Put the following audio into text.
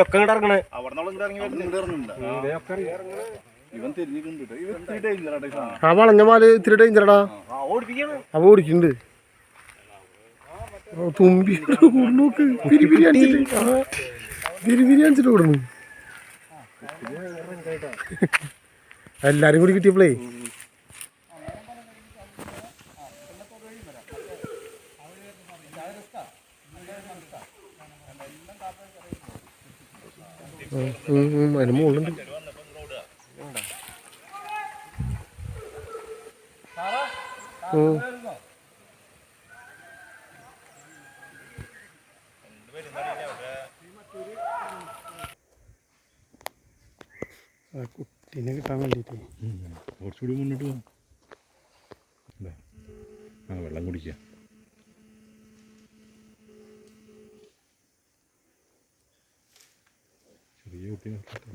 ഒക്കെ ഇറങ്ങണേ ആ വളഞ്ഞ മാല് ഇത്തിരി ഡേഞ്ചറടാ. അവ ഓടിക്കുന്നുണ്ട്. തുമ്പി നോക്ക് പിരിപിരി അടിച്ചിട്ട് ഓടുന്നു. എല്ലാരും കൂടി കിട്ടിയപ്പോളേ അതിന് മുകളിലുണ്ട്. കുട്ടീനെ കിട്ടാൻ വേണ്ടിയിട്ട് കുറച്ചുകൂടി മുന്നോട്ട് പോകാം. വെള്ളം കുടിക്കുക. ചെറിയ കുട്ടീനെ